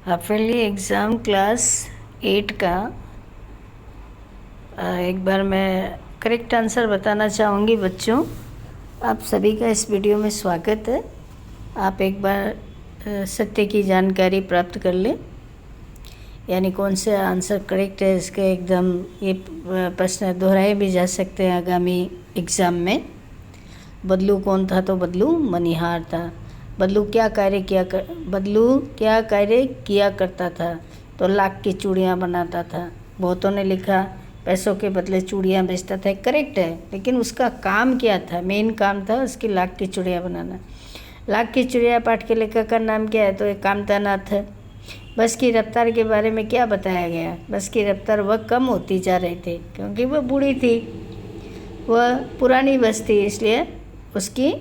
Half-yearly exam class 8 का एक बार मैं करेक्ट आंसर बताना चाहूँगी बच्चों। आप सभी का इस वीडियो में स्वागत है। आप एक बार सत्य की जानकारी प्राप्त कर लें, यानी कौन से आंसर करेक्ट है इसके एकदम ये प्रश्न दोहराए भी जा सकते हैं आगामी एग्ज़ाम में। बदलू कौन था? तो बदलू मनिहार था। बदलू क्या कार्य किया करता था? तो लाख की चूड़ियाँ बनाता था। बहुतों ने लिखा पैसों के बदले चूड़ियाँ बेचता था। करेक्ट है, लेकिन उसका काम क्या था? मेन काम था उसकी लाख की चूड़ियाँ बनाना। लाख की चूड़ियाँ पाठ के लेखक का नाम क्या है? तो एक कामतानाथ है। बस की रफ्तार के बारे में क्या बताया गया? बस की रफ्तार वह कम होती जा रही थी क्योंकि वह बूढ़ी थी, वह पुरानी बस थी, इसलिए उसकी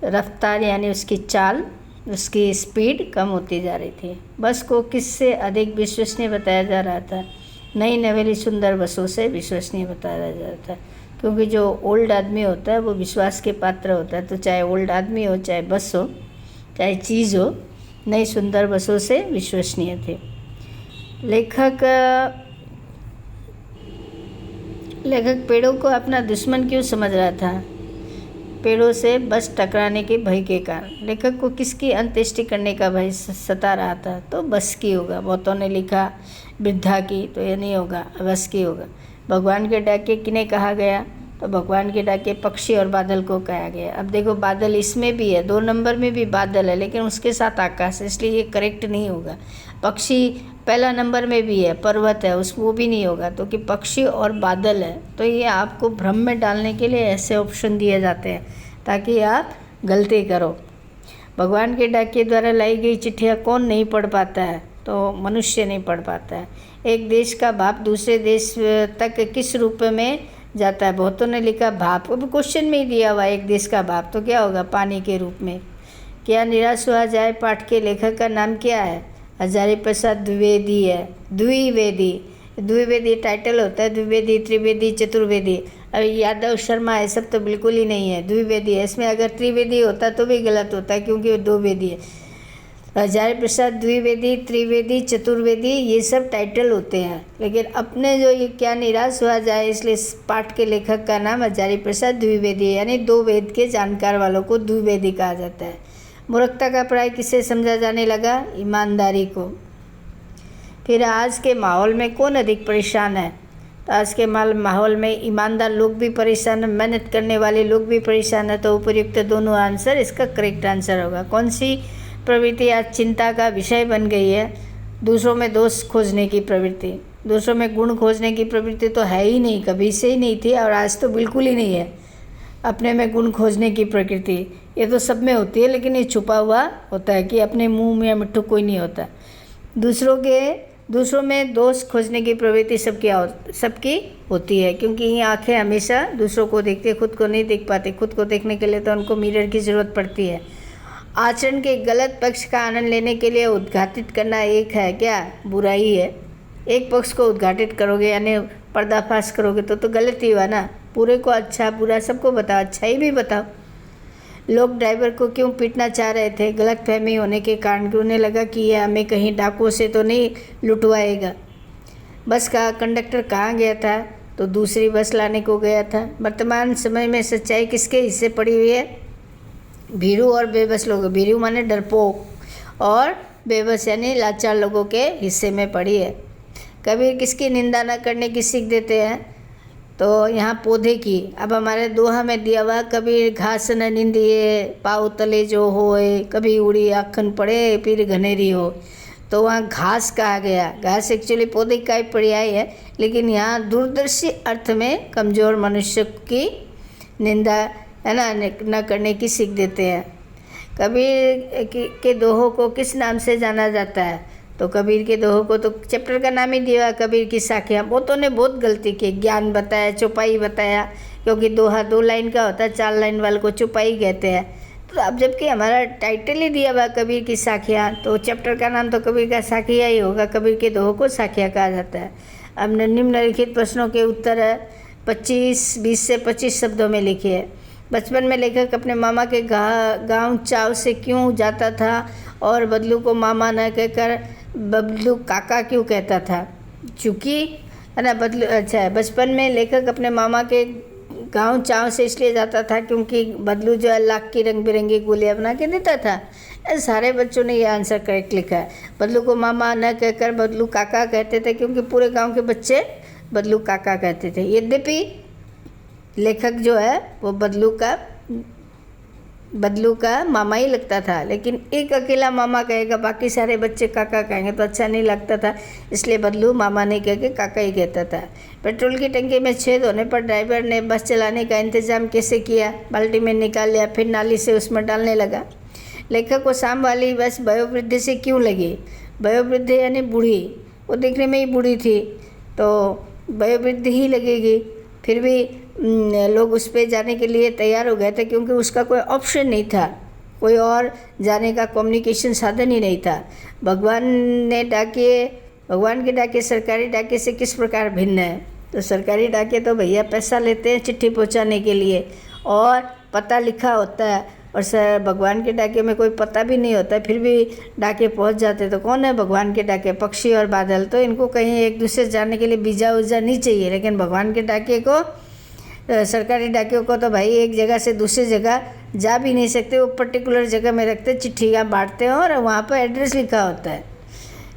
रफ्तार यानी उसकी चाल, उसकी स्पीड कम होती जा रही थी। बस को किससे अधिक विश्वसनीय बताया जा रहा था? नई नवेली सुंदर बसों से विश्वसनीय बताया जा रहा था, क्योंकि जो ओल्ड आदमी होता है वो विश्वास के पात्र होता है। तो चाहे ओल्ड आदमी हो, चाहे बस हो, चाहे चीज़ हो, नई सुंदर बसों से विश्वसनीय थे। लेखक पेड़ों को अपना दुश्मन क्यों समझ रहा था? पेड़ों से बस टकराने के भय के कारण। लेखक को किसकी अंत्येष्टि करने का भय सता रहा था? तो बस की होगा। बहुतों ने लिखा वृद्धा की, तो ये नहीं होगा, बस की होगा। भगवान के डाके किन्हें कहा गया? तो भगवान के डाके पक्षी और बादल को कहा गया। अब देखो, बादल इसमें भी है, 2 नंबर में भी बादल है, लेकिन उसके साथ आकाश है, इसलिए ये करेक्ट नहीं होगा। पक्षी पहला नंबर में भी है, पर्वत है, वो भी नहीं होगा। तो कि पक्षी और बादल है, तो ये आपको भ्रम में डालने के लिए ऐसे ऑप्शन दिए जाते हैं ताकि आप गलती करो। भगवान के डाकिये द्वारा लाई गई चिट्ठियाँ कौन नहीं पढ़ पाता है? तो मनुष्य नहीं पढ़ पाता है। एक देश का भाप दूसरे देश तक किस रूप में जाता है? बहुतों ने लिखा भाप। अब क्वेश्चन में ही दिया हुआ एक देश का भाप, तो क्या होगा? पानी के रूप में। क्या निराश हुआ जाए पाठ के लेखक का नाम क्या है? हजारी प्रसाद द्विवेदी है। द्विवेदी टाइटल होता है, द्विवेदी, त्रिवेदी, चतुर्वेदी। अब यादव, शर्मा, ये सब तो बिल्कुल ही नहीं है, द्विवेदी है। इसमें अगर त्रिवेदी होता तो भी गलत होता है, क्योंकि वो 2 वेदी है। हजारी प्रसाद द्विवेदी, त्रिवेदी, चतुर्वेदी, ये सब टाइटल होते हैं, लेकिन अपने जो ये क्या निराश हुआ जाए, इसलिए पाठ के लेखक का नाम हजारी प्रसाद द्विवेदी है, यानी 2 वेद के जानकार वालों को द्विवेदी कहा जाता है। मूर्खता का पर्याय किसे समझा जाने लगा? ईमानदारी को। फिर आज के माहौल में कौन अधिक परेशान है? तो आज के माहौल में ईमानदार लोग भी परेशान है, मेहनत करने वाले लोग भी परेशान है। तो उपयुक्त दोनों आंसर इसका करेक्ट आंसर होगा। कौन सी प्रवृत्ति आज चिंता का विषय बन गई है? दूसरों में दोष खोजने की प्रवृत्ति। दूसरों में गुण खोजने की प्रवृत्ति तो है ही नहीं, कभी से ही नहीं थी, और आज तो बिल्कुल ही नहीं है। अपने में गुण खोजने की प्रकृति ये तो सब में होती है, लेकिन ये छुपा हुआ होता है कि अपने मुंह में मिट्टू कोई नहीं होता। दूसरों में दोष खोजने की प्रवृत्ति सबकी होती है, क्योंकि ये आंखें हमेशा दूसरों को देखती है, खुद को नहीं देख पाती। खुद को देखने के लिए तो उनको मिरर की ज़रूरत पड़ती है। आचरण के गलत पक्ष का आनंद लेने के लिए उद्घाटित करना एक है क्या? बुराई है। एक पक्ष को उद्घाटित करोगे यानी पर्दाफाश करोगे तो गलत ही हुआ ना। पूरे को अच्छा बुरा सबको बताओ, अच्छा ही भी बताओ। लोग ड्राइवर को क्यों पीटना चाह रहे थे? गलतफहमी होने के कारण, कि उन्हें लगा कि यह हमें कहीं डाकुओं से तो नहीं लुटवाएगा। बस का कंडक्टर कहाँ गया था? तो दूसरी बस लाने को गया था। वर्तमान समय में सच्चाई किसके हिस्से पड़ी हुई है? भीरू और बेबस लोगों, भीरू माने डरपोक, और बेबस यानी लाचार लोगों के हिस्से में पड़ी है। कबीर किसकी निंदा न करने की सीख देते हैं? तो यहाँ पौधे की। अब हमारे दोहा में दिया हुआ, कबीर घास न निंदिए पाँव तले जो होए, कभी उड़ी आखन पड़े फिर घनेरी हो। तो वहाँ घास कहा गया। घास एक्चुअली पौधे का ही पर्याय है, लेकिन यहाँ दूरदर्शी अर्थ में कमज़ोर मनुष्य की निंदा है ना न करने की सीख देते हैं। कबीर के दोहों को किस नाम से जाना जाता है? तो कबीर के दोहों को तो चैप्टर का नाम ही दिया, कबीर की साखियाँ। बहुतों ने बहुत गलती की, ज्ञान बताया, चौपाई बताया, क्योंकि दोहा 2 लाइन का होता है, 4 लाइन वाले को चौपाई कहते हैं। तो अब जबकि हमारा टाइटल ही दिया हुआ कबीर की साखियाँ, तो चैप्टर का नाम तो कबीर का साखियाँ ही होगा। कबीर के दोहों को साखियाँ कहा जाता है। अब निम्नलिखित प्रश्नों के उत्तर है 20 से 25 शब्दों में लिखिए। बचपन में लेखक अपने मामा के गांव चाव से क्यों जाता था और बदलू को मामा न कहकर बबलू काका क्यों कहता था? चूँकि है ना बचपन में लेखक अपने मामा के गांव चाव से इसलिए जाता था क्योंकि बदलू जो है लाख की रंग बिरंगी गोलियाँ बना के देता था। सारे बच्चों ने ये आंसर करेक्ट लिखा है। बदलू को मामा न कहकर बदलू काका कहते थे क्योंकि पूरे गांव के बच्चे बदलू काका कहते थे। यद्यपि लेखक जो है वो बदलू का मामा ही लगता था, लेकिन एक अकेला मामा कहेगा, बाकी सारे बच्चे काका कहेंगे तो अच्छा नहीं लगता था, इसलिए बदलू मामा नहीं कह के काका ही कहता था। पेट्रोल की टंकी में छेद होने पर ड्राइवर ने बस चलाने का इंतज़ाम कैसे किया? बाल्टी में निकाल लिया, फिर नाली से उसमें डालने लगा। लेखक को शाम वाली बस वयोवृद्ध से क्यों लगी? वयोवृद्ध यानी बूढ़ी, वो देखने में ही बूढ़ी थी तो वयोवृद्ध ही लगेगी। फिर भी लोग उस पर जाने के लिए तैयार हो गए थे क्योंकि उसका कोई ऑप्शन नहीं था, कोई और जाने का कम्युनिकेशन साधन ही नहीं था। भगवान के डाके सरकारी डाके से किस प्रकार भिन्न है? तो सरकारी डाके तो भैया पैसा लेते हैं चिट्ठी पहुंचाने के लिए और पता लिखा होता है, और भगवान के डाके में कोई पता भी नहीं होता है, फिर भी डाके पहुंच जाते। तो कौन है भगवान के डाके? पक्षी और बादल। तो इनको कहीं एक दूसरे से जाने के लिए वीज़ा उजा नहीं चाहिए, लेकिन भगवान के डाके को, सरकारी डाकियों को तो भाई एक जगह से दूसरी जगह जा भी नहीं सकते, वो पर्टिकुलर जगह में रखते, चिट्ठियाँ बांटते हैं और वहाँ पर एड्रेस लिखा होता है।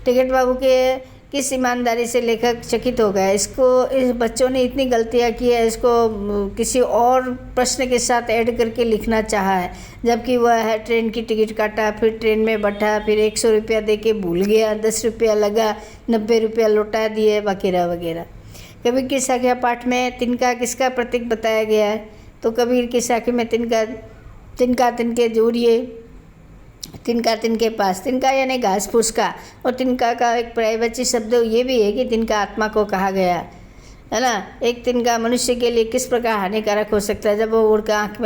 टिकट बाबू के किस ईमानदारी से लेखक चकित हो गया? इस बच्चों ने इतनी गलतियाँ की है, इसको किसी और प्रश्न के साथ ऐड करके लिखना चाहा है, जबकि वह है ट्रेन की टिकट काटा, फिर ट्रेन में बैठा, फिर 100 रुपया दे के भूल गया, 10 रुपया लगा, 90 रुपया लौटा दिए वगैरह वगैरह। कबीर की साखिया पाठ में तिनका किसका प्रतीक बताया गया है? तो कबीर की साखी में तिनका तिनके जोड़िए, तिनका तिनके पास, तिनका यानी घास फूस का, और तिनका का एक पर्यायवाची शब्द ये भी है कि तिनका आत्मा को कहा गया है ना। एक तिनका मनुष्य के लिए किस प्रकार हानिकारक हो सकता है? जब वो उड़कर आँख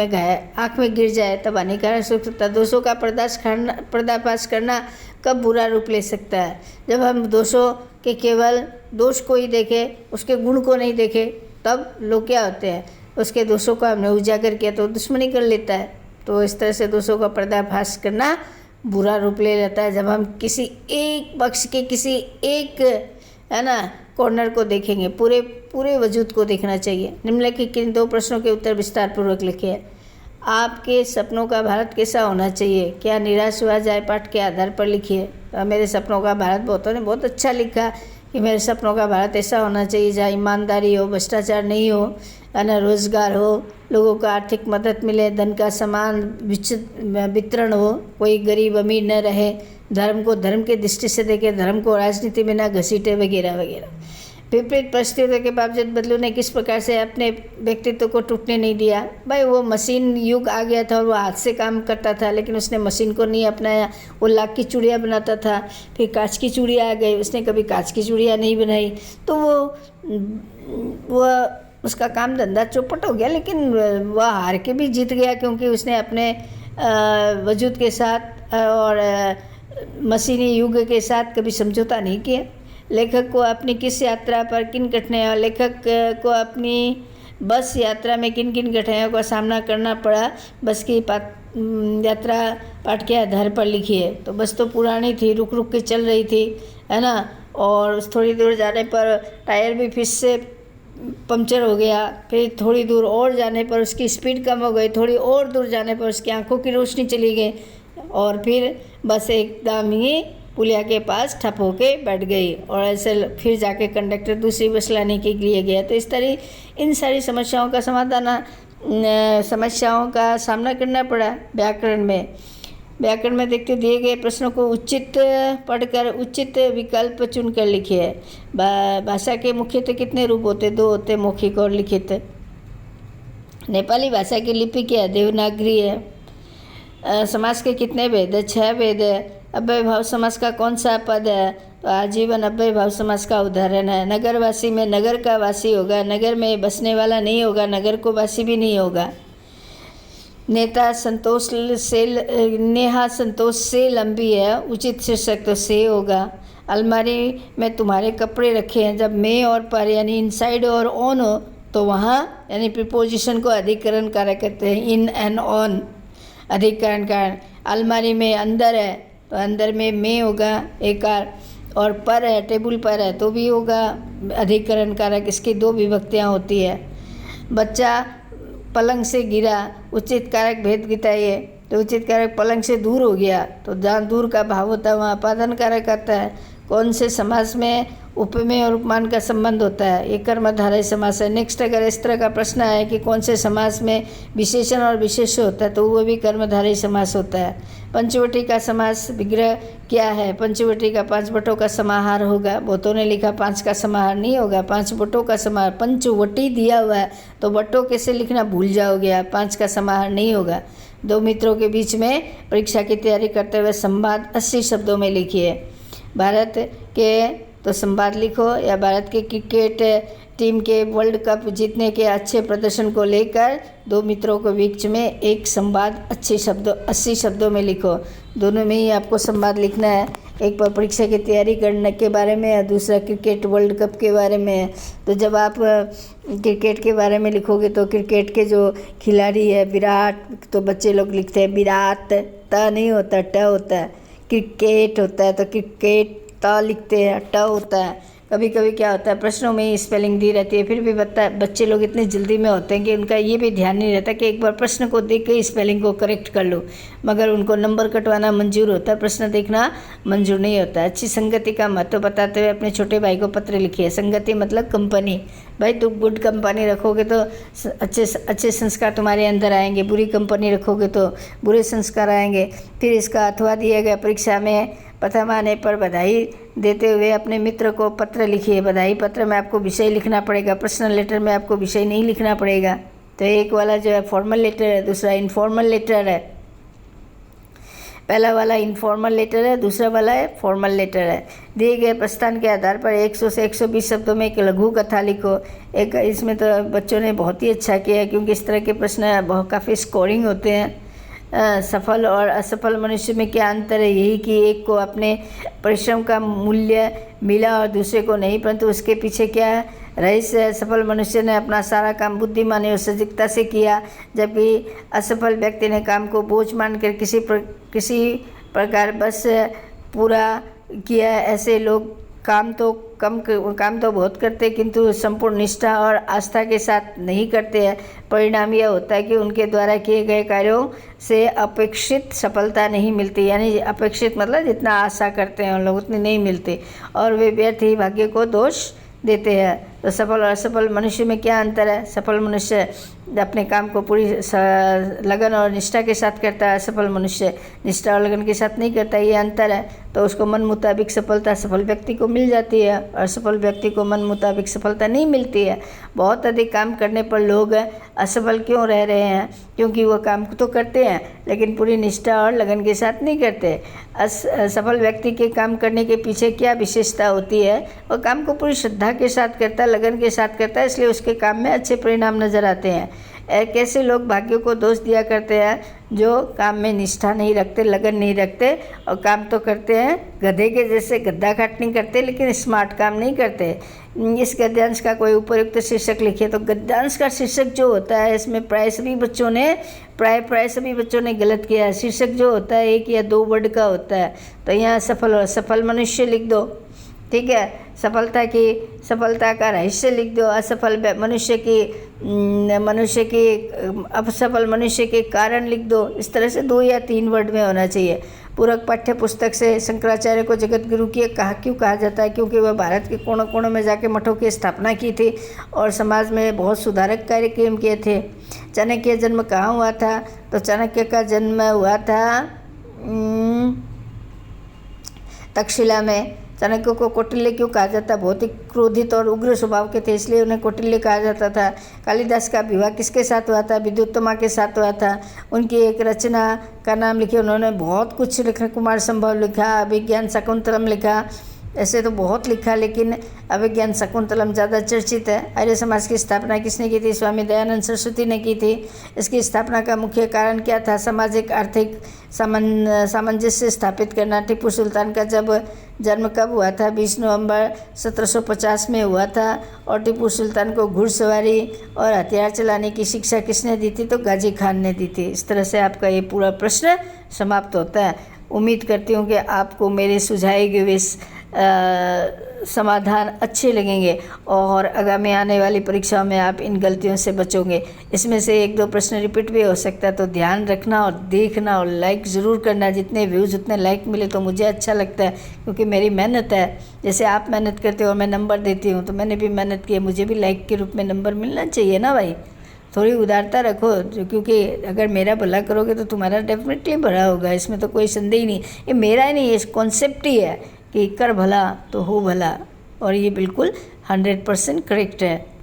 में गिर जाए तब हानिकारक हो सकता है। दोषों का पर्दाफाश करना कब बुरा रूप ले सकता है? जब हम दोषों के केवल दोष को ही देखें, उसके गुण को नहीं देखें, तब लोग क्या होते हैं, उसके दोषों को हमने उजागर किया तो दुश्मनी कर लेता है। तो इस तरह से दोषों का पर्दाफाश करना बुरा रूप ले लेता है जब हम किसी एक पक्ष के किसी एक है ना कॉर्नर को देखेंगे। पूरे वजूद को देखना चाहिए। निम्नलिखित किन 2 प्रश्नों के उत्तर विस्तार पूर्वक लिखिए। आपके सपनों का भारत कैसा होना चाहिए? क्या निराश हुआ जाए? पाठ के आधार पर लिखिए। मेरे सपनों का भारत, बहुतों ने बहुत अच्छा लिखा कि मेरे सपनों का भारत ऐसा होना चाहिए जहाँ ईमानदारी हो, भ्रष्टाचार नहीं हो, है ना, रोजगार हो, लोगों को आर्थिक मदद मिले, धन का समान वितरण हो, कोई गरीब अमीर न रहे, धर्म को धर्म के दृष्टि से देखे, धर्म को राजनीति में ना घसीटे वगैरह वगैरह। विपरीत परिस्थितियों के बावजूद बदलू ने किस प्रकार से अपने व्यक्तित्व को टूटने नहीं दिया? भाई वो मशीन युग आ गया था और वो हाथ से काम करता था, लेकिन उसने मशीन को नहीं अपनाया। वो लाख की चूड़ियाँ बनाता था, फिर कांच की चूड़ियाँ आ गई, उसने कभी कांच की चूड़ियाँ नहीं बनाई। तो वो उसका काम धंधा चौपट हो गया, लेकिन वह हार के भी जीत गया क्योंकि उसने अपने वजूद के साथ और मशीनी युग के साथ कभी समझौता नहीं किया। लेखक को अपनी किस यात्रा पर किन कठिनाइयों लेखक को अपनी बस यात्रा में किन किन कठिनाइयों का सामना करना पड़ा? बस की यात्रा पाठ के आधार पर लिखिए। तो बस तो पुरानी थी, रुक रुक के चल रही थी, है ना, और थोड़ी दूर जाने पर टायर भी फिर से पंक्चर हो गया, फिर थोड़ी दूर और जाने पर उसकी स्पीड कम हो गई, थोड़ी और दूर जाने पर उसकी आंखों की रोशनी चली गई और फिर बस एकदम ही पुलिया के पास ठप होके बैठ गई और ऐसे फिर जाके कंडक्टर दूसरी बस लाने के लिए गया। तो इस तरह इन सारी समस्याओं का सामना करना पड़ा। व्याकरण में देखते दिए गए प्रश्नों को उचित पढ़कर उचित विकल्प चुनकर लिखिए। भाषा के मुख्यतः कितने रूप होते? 2 होते, मौखिक और लिखित। नेपाली भाषा की लिपि क्या है? देवनागरी है। समास के कितने भेद है? 6 भेद है। अव्यय भाव समास का कौन सा पद है? तो आजीवन अव्यय भाव समास का उदाहरण है। नगरवासी में नगर का वासी होगा, नगर में बसने वाला नहीं होगा, नगर को वासी भी नहीं होगा। नेहा संतोष से लंबी है, उचित शीर्षक तो से होगा। अलमारी में तुम्हारे कपड़े रखे हैं, जब में और पर यानी इनसाइड और ऑन हो तो वहाँ यानी प्रीपोजिशन को अधिकरण कारक कहते हैं। इन एंड ऑन अधिकरण कारण। अलमारी में अंदर है तो अंदर में होगा एकार। और पर है, टेबल पर है तो भी होगा अधिकरण कारक, इसकी 2 विभक्तियाँ होती है। बच्चा पलंग से गिरा, उचित कारक भेद गिताइए, तो उचित कारक पलंग से दूर हो गया, तो जहाँ दूर का भाव होता है वहाँ अपादान कारक आता है। कौन से समास में उपमेय और उपमान का संबंध होता है? ये कर्मधारय समास है। नेक्स्ट अगर इस तरह का प्रश्न है कि कौन से समास में विशेषण और विशेष्य होता है, तो वो भी कर्मधारय समास होता है। पंचवटी का समास विग्रह क्या है? पंचवटी का 5 बटों का समाहार होगा। बहुतों ने लिखा 5 का समाहार नहीं होगा, 5 बटों का समाहार। पंचवटी दिया हुआ है तो बटों कैसे लिखना भूल जाओगे आप, 5 का समाहार नहीं होगा। 2 मित्रों के बीच में परीक्षा की तैयारी करते हुए संवाद 80 शब्दों में लिखिए। भारत के तो संवाद लिखो, या भारत के क्रिकेट टीम के वर्ल्ड कप जीतने के अच्छे प्रदर्शन को लेकर 2 मित्रों के बीच में एक संवाद 80 शब्दों में लिखो। दोनों में ही आपको संवाद लिखना है, एक पर परीक्षा की तैयारी करने के बारे में या दूसरा क्रिकेट वर्ल्ड कप के बारे में है। तो जब आप क्रिकेट के बारे में लिखोगे तो क्रिकेट के जो खिलाड़ी है विराट, तो बच्चे लोग लिखते हैं विराट, त नहीं होता ट होता है। क्रिकेट होता है तो क्रिकेट त लिखते हैं, ट होता है। कभी कभी क्या होता है प्रश्नों में ही स्पेलिंग दी रहती है, फिर भी बच्चे लोग इतने जल्दी में होते हैं कि उनका ये भी ध्यान नहीं रहता कि एक बार प्रश्न को देख के स्पेलिंग को करेक्ट कर लो, मगर उनको नंबर कटवाना मंजूर होता है, प्रश्न देखना मंजूर नहीं होता। अच्छी संगति का महत्व बताते हुए अपने छोटे भाई को पत्र लिखिए। संगति मतलब कंपनी। भाई तुम गुड कंपनी रखोगे तो अच्छे संस्कार तुम्हारे अंदर आएंगे, बुरी कंपनी रखोगे तो बुरे संस्कार आएंगे। फिर इसका अथवा दिया गया, परीक्षा में प्रथम आने पर बधाई देते हुए अपने मित्र को पत्र लिखिए। बधाई पत्र में आपको विषय लिखना पड़ेगा, पर्सनल लेटर में आपको विषय नहीं लिखना पड़ेगा। तो एक वाला जो है फॉर्मल लेटर है, दूसरा इनफॉर्मल लेटर है। पहला वाला इनफॉर्मल लेटर है, दूसरा वाला है फॉर्मल लेटर है। दिए गए प्रस्थान के आधार पर 100 से 120 शब्दों में एक लघु कथा लिखो। एक इसमें तो बच्चों ने बहुत ही अच्छा किया है, क्योंकि इस तरह के प्रश्न बहुत काफ़ी स्कोरिंग होते हैं। सफल और असफल मनुष्य में क्या अंतर है? यही कि एक को अपने परिश्रम का मूल्य मिला और दूसरे को नहीं, परंतु उसके पीछे क्या रहस्य है? सफल मनुष्य ने अपना सारा काम बुद्धिमानी और सजगता से किया, जबकि असफल व्यक्ति ने काम को बोझ मानकर किसी प्रकार बस पूरा किया। ऐसे लोग काम तो बहुत करते, किंतु संपूर्ण निष्ठा और आस्था के साथ नहीं करते हैं। परिणाम यह होता है कि उनके द्वारा किए गए कार्यों से अपेक्षित सफलता नहीं मिलती, यानी अपेक्षित मतलब जितना आशा करते हैं उन लोग उतनी नहीं मिलती, और वे व्यर्थ ही भाग्य को दोष देते हैं। तो सफल और असफल मनुष्य में क्या अंतर है? सफल मनुष्य अपने काम को पूरी लगन और निष्ठा के साथ करता है, असफल मनुष्य निष्ठा और लगन के साथ नहीं करता, ये अंतर है। तो उसको मन मुताबिक सफलता सफल व्यक्ति को मिल जाती है, और असफल व्यक्ति को मन मुताबिक सफलता नहीं मिलती है। बहुत अधिक काम करने पर लोग असफल क्यों रह रहे हैं? क्योंकि वो काम तो करते हैं लेकिन पूरी निष्ठा और लगन के साथ नहीं करते। सफल व्यक्ति के काम करने के पीछे क्या विशेषता होती है? वो काम को पूरी श्रद्धा के साथ करता है, लगन के साथ करता है, इसलिए उसके काम में अच्छे परिणाम नज़र आते हैं। कैसे लोग भाग्य को दोष दिया करते हैं? जो काम में निष्ठा नहीं रखते, लगन नहीं रखते और काम तो करते हैं गधे के जैसे, गद्दा खाट नहीं करते लेकिन स्मार्ट काम नहीं करते। इस गद्यांश का कोई उपयुक्त शीर्षक लिखिए। तो गद्यांश का शीर्षक जो होता है, इसमें प्राय सभी बच्चों ने गलत किया है। शीर्षक जो होता है 1 या 2 वर्ड का होता है। तो यहाँ सफल और असफल मनुष्य लिख दो, ठीक है। सफलता का रहस्य लिख दो। असफल मनुष्य की असफल मनुष्य के कारण लिख दो। इस तरह से 2 या 3 वर्ड में होना चाहिए। पूरक पाठ्य पुस्तक से शंकराचार्य को जगत गुरु क्यों कहा जाता है? क्योंकि वह भारत के कोनों कोनों में जाके मठों की स्थापना की थी और समाज में बहुत सुधारक कार्यक्रम किए थे। चाणक्य जन्म कहाँ हुआ था? तो चाणक्य का जन्म हुआ था तक्षशिला में। चाणक्य को कौटिल्य क्यों कहा जाता? बहुत ही क्रोधित और उग्र स्वभाव के थे, इसलिए उन्हें कौटिल्य कहा जाता था। कालिदास का विवाह किसके साथ हुआ था? विद्युत्तमा के साथ हुआ था। उनकी एक रचना का नाम लिखे। उन्होंने बहुत कुछ लिखा, कुमार संभव लिखा, अभिज्ञान शकुंतलम लिखा, ऐसे तो बहुत लिखा, लेकिन अभिज्ञान शकुंतलम ज़्यादा चर्चित है। आर्य समाज की स्थापना किसने की थी? स्वामी दयानंद सरस्वती ने की थी। इसकी स्थापना का मुख्य कारण क्या था? सामाजिक आर्थिक सामंजस्य स्थापित करना। टीपू सुल्तान का जन्म कब हुआ था? 20 नवंबर 1750 में हुआ था। और टीपू सुल्तान को घुड़सवारी और हथियार चलाने की शिक्षा किसने दी थी? तो गाजी खान ने दी थी। इस तरह से आपका ये पूरा प्रश्न समाप्त होता है। उम्मीद करती हूँ कि आपको मेरे सुझाए हुए समाधान अच्छे लगेंगे और आगामी आने वाली परीक्षाओं में आप इन गलतियों से बचोगे। इसमें से 1-2 प्रश्न रिपीट भी हो सकता है, तो ध्यान रखना और देखना और लाइक ज़रूर करना। जितने व्यूज़ उतने लाइक मिले तो मुझे अच्छा लगता है, क्योंकि मेरी मेहनत है। जैसे आप मेहनत करते हो और मैं नंबर देती हूँ, तो मैंने भी मेहनत की है, मुझे भी लाइक के रूप में नंबर मिलना चाहिए ना भाई। थोड़ी उदारता रखो, क्योंकि अगर मेरा भला करोगे तो तुम्हारा डेफिनेटली भला होगा, इसमें तो कोई संदेह ही नहीं। ये मेरा ही नहीं, ये कॉन्सेप्ट ही है कि कर भला तो हो भला, और ये बिल्कुल 100% करेक्ट है।